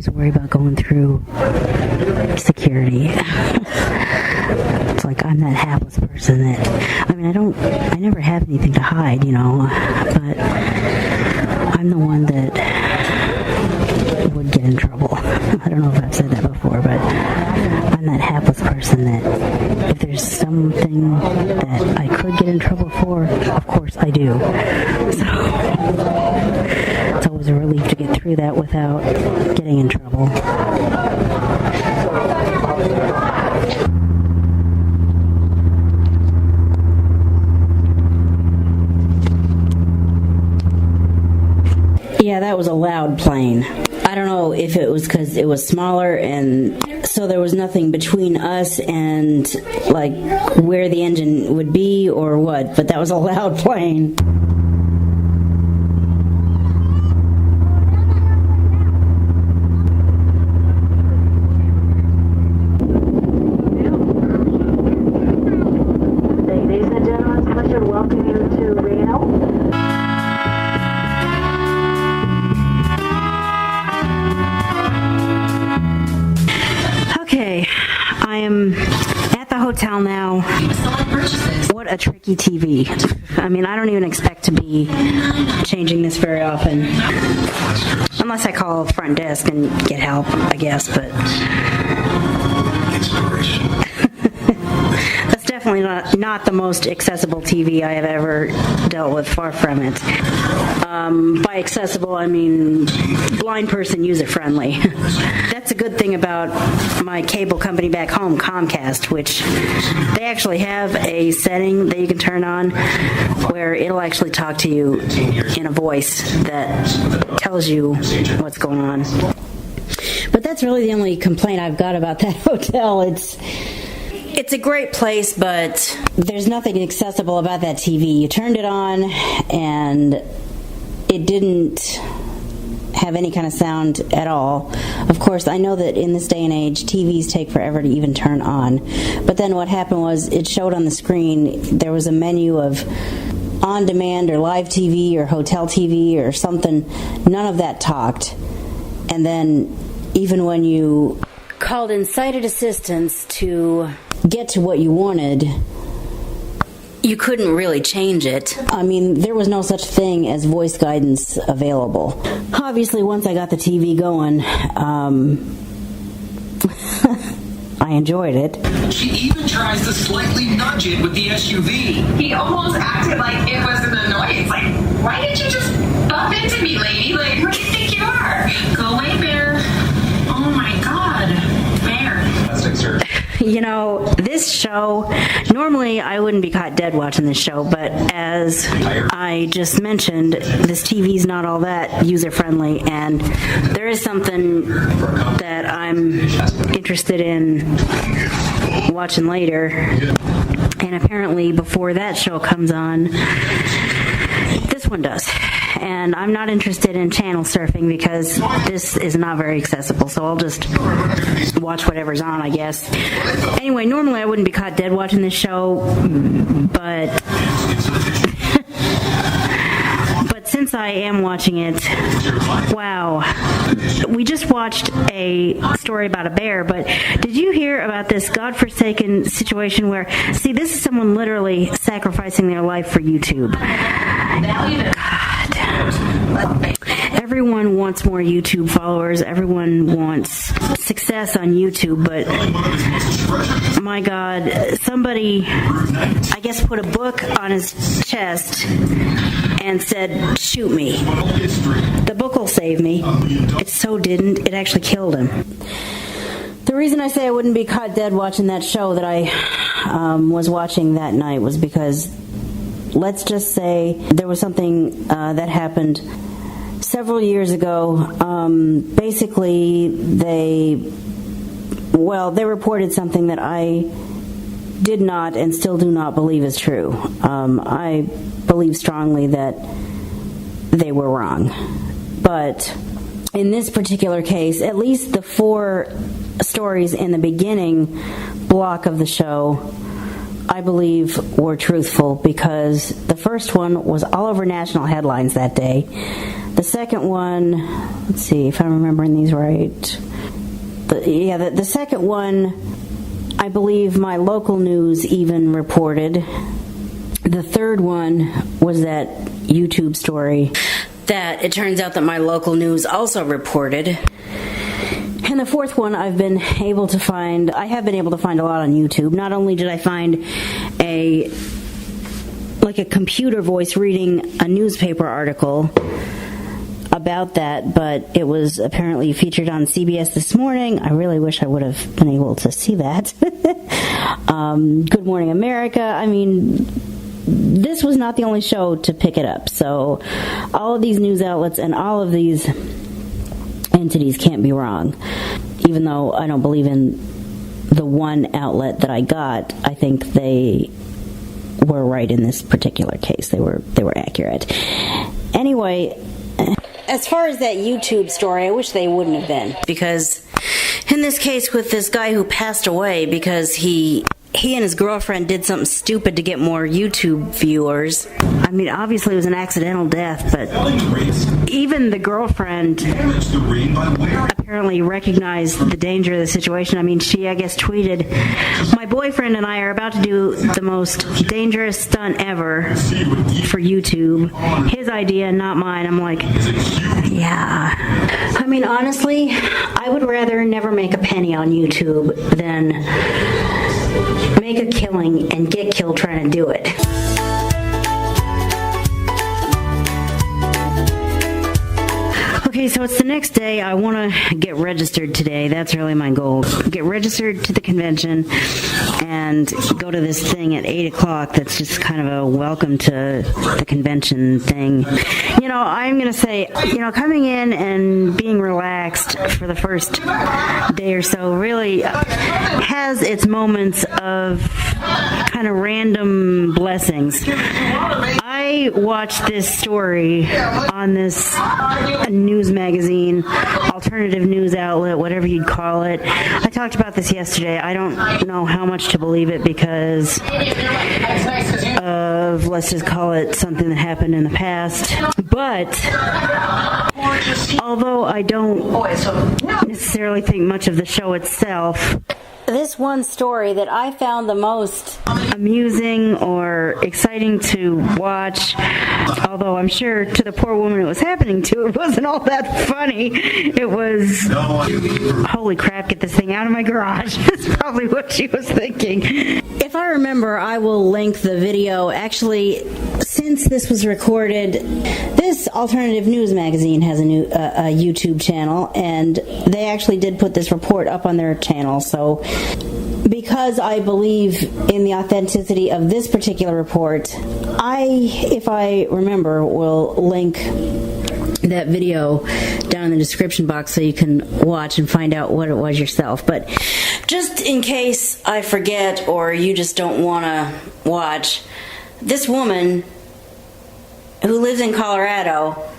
always worry about going through security. It's like I'm that hapless person that, I never have anything to hide, but I'm the one that would get in trouble. I don't know if I've said that before, but I'm that hapless person that if there's something that I could get in trouble for, of course I do. So it's always a relief to get through that without getting in trouble. Yeah, that was a loud plane. I don't know if it was because it was smaller and so there was nothing between us and like where the engine would be or what, but that was a loud plane. Ladies and gentlemen, it's a pleasure to welcome you to Reno. Okay, I am at the hotel now. What a tricky TV. I don't even expect to be changing this very often. Unless I call front desk and get help, I guess, but that's definitely not the most accessible TV I have ever dealt with, far from it. By accessible, I mean blind person user friendly. That's a good thing about my cable company back home, Comcast, which they actually have a setting that you can turn on where it'll actually talk to you in a voice that tells you what's going on. But that's really the only complaint I've got about that hotel. It's a great place, but there's nothing accessible about that TV. You turned it on, and it didn't have any kind of sound at all. Of course, I know that in this day and age, TVs take forever to even turn on. But then what happened was it showed on the screen, there was a menu of on-demand or live TV or hotel TV or something. None of that talked. And then even when you called in sighted assistance to get to what you wanted, you couldn't really change it. There was no such thing as voice guidance available. Obviously, once I got the TV going, I enjoyed it. She even tries to slightly nudge it with the SUV. He almost acted like it was an annoyance. Like, why did you just bump into me, lady? Like, who do you think you are? Go away, Bear. Oh my God, Bear. Plastic surgery. This show, normally I wouldn't be caught dead watching this show, but as I just mentioned, this TV's not all that user-friendly, and there is something that I'm interested in watching later, and apparently before that show comes on, this one does. And I'm not interested in channel surfing because this is not very accessible, so I'll just watch whatever's on, I guess. Anyway, normally I wouldn't be caught dead watching this show, but since I am watching it, wow. We just watched a story about a bear, but did you hear about this godforsaken situation where, see, this is someone literally sacrificing their life for YouTube. God. Everyone wants more YouTube followers. Everyone wants success on YouTube, but my God, somebody, I guess, put a book on his chest and said, "Shoot me. The book will save me." It so didn't. It actually killed him. The reason I say I wouldn't be caught dead watching that show that I was watching that night was because, let's just say, there was something that happened several years ago. Basically, they reported something that I did not and still do not believe is true. I believe strongly that they were wrong. But in this particular case, at least the 4 stories in the beginning block of the show, I believe, were truthful because the first one was all over national headlines that day. The second one, let's see if I'm remembering these right. The second one, I believe my local news even reported. The third one was that YouTube story that it turns out that my local news also reported. And the fourth one I have been able to find a lot on YouTube. Not only did I find a computer voice reading a newspaper article about that, but it was apparently featured on CBS This Morning. I really wish I would have been able to see that. Good Morning America. I mean, this was not the only show to pick it up. So all of these news outlets and all of these entities can't be wrong. Even though I don't believe in the one outlet that I got, I think they were right in this particular case. They were accurate. Anyway, as far as that YouTube story, I wish they wouldn't have been. Because in this case with this guy who passed away because he and his girlfriend did something stupid to get more YouTube viewers. I mean, obviously it was an accidental death, but even the girlfriend apparently recognized the danger of the situation. I mean, she, I guess, tweeted, "My boyfriend and I are about to do the most dangerous stunt ever for YouTube. His idea, not mine." I'm like, yeah. I mean, honestly, I would rather never make a penny on YouTube than make a killing and get killed trying to do it. Okay, so it's the next day. I want to get registered today. That's really my goal. Get registered to the convention and go to this thing at 8 o'clock that's just kind of a welcome to the convention thing. You know, I'm going to say, coming in and being relaxed for the first day or so really has its moments of kind of random blessings. I watched this story on this news magazine, alternative news outlet, whatever you'd call it. I talked about this yesterday. I don't know how much to believe it because of, let's just call it something that happened in the past. But although I don't necessarily think much of the show itself, this one story that I found the most amusing or exciting to watch, although I'm sure to the poor woman it was happening to, it wasn't all that funny. It was, holy crap, get this thing out of my garage. That's probably what she was thinking. If I remember, I will link the video. Actually, since this was recorded, this alternative news magazine has a new YouTube channel, and they actually did put this report up on their channel. So because I believe in the authenticity of this particular report, if I remember, will link that video down in the description box so you can watch and find out what it was yourself. But just in case I forget or you just don't want to watch, this woman who lives in Colorado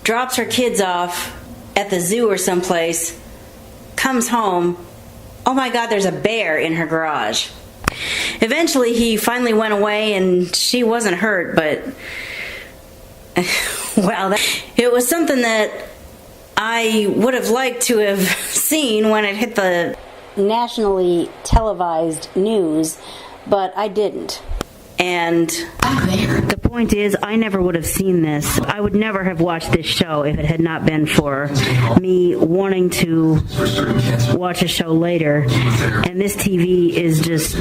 drops her kids off at the zoo or someplace, comes home, oh my God, there's a bear in her garage. Eventually he finally went away and she wasn't hurt, but well, it was something that I would have liked to have seen when it hit the nationally televised news, but I didn't. And the point is, I never would have seen this. I would never have watched this show if it had not been for me wanting to watch a show later. And this TV is just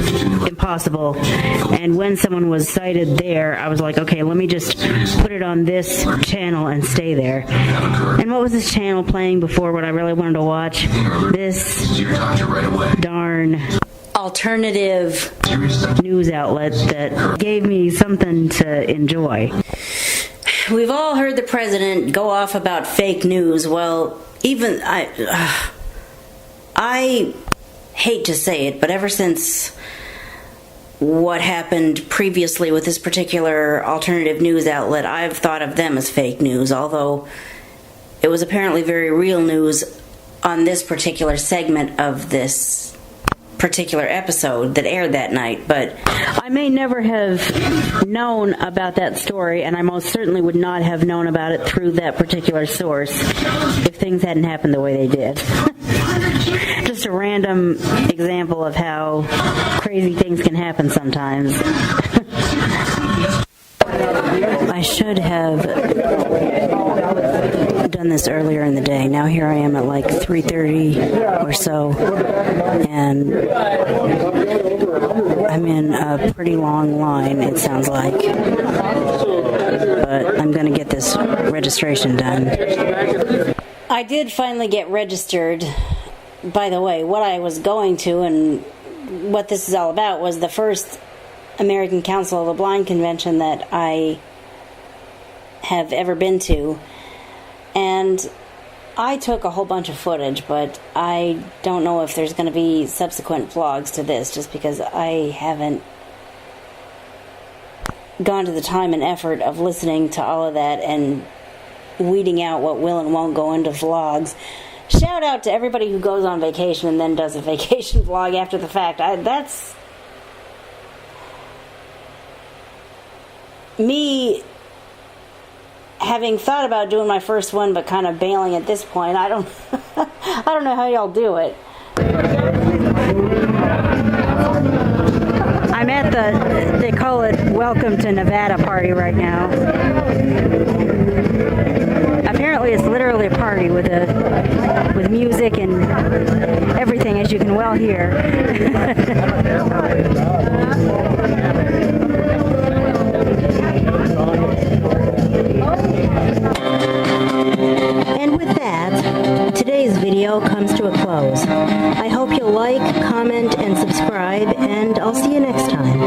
impossible. And when someone was cited there, I was like, okay, let me just put it on this channel and stay there. And what was this channel playing before what I really wanted to watch? This darn alternative news outlet that gave me something to enjoy. We've all heard the president go off about fake news. Well, even I hate to say it, but ever since what happened previously with this particular alternative news outlet, I've thought of them as fake news, although it was apparently very real news on this particular segment of this particular episode that aired that night, but I may never have known about that story, and I most certainly would not have known about it through that particular source if things hadn't happened the way they did. Just a random example of how crazy things can happen sometimes. I should have done this earlier in the day. Now here I am at like 3:30 or so, and I'm in a pretty long line, it sounds like. But I'm going to get this registration done. I did finally get registered. By the way, what I was going to and what this is all about was the first American Council of the Blind convention that I have ever been to. And I took a whole bunch of footage, but I don't know if there's going to be subsequent vlogs to this, just because I haven't gone to the time and effort of listening to all of that and weeding out what will and won't go into vlogs. Shout out to everybody who goes on vacation and then does a vacation vlog after the fact. That's me having thought about doing my first one, but kind of bailing at this point. I don't know how y'all do it. I'm at they call it Welcome to Nevada party right now. Apparently it's literally a party with music and everything, as you can well hear. And with that, today's video comes to a close. I hope you'll like, comment, and subscribe, and I'll see you next time.